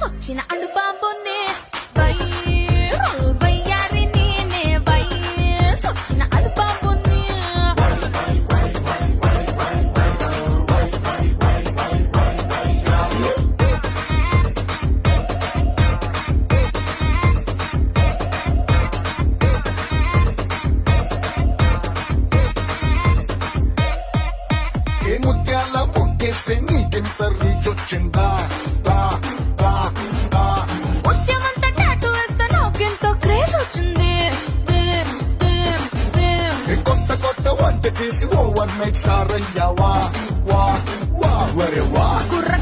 వచ్చిన అడుబాబునే వైరల్ వయ్యారి నేనే వైరస్ వచ్చిన అడుబాబునే ఏ ముత్యాల ముగ్గేస్తే నీకెంత రీచ్ వచ్చిందా ముత్యమంతా టాటూ వేస్తే నాకెంతో క్రేజ్ వచ్చింది కొత్త కొత్త వంట చేసి ఓవర్ నైట్ స్టార్ అయ్యావా వా వా వరే వా కుర్ర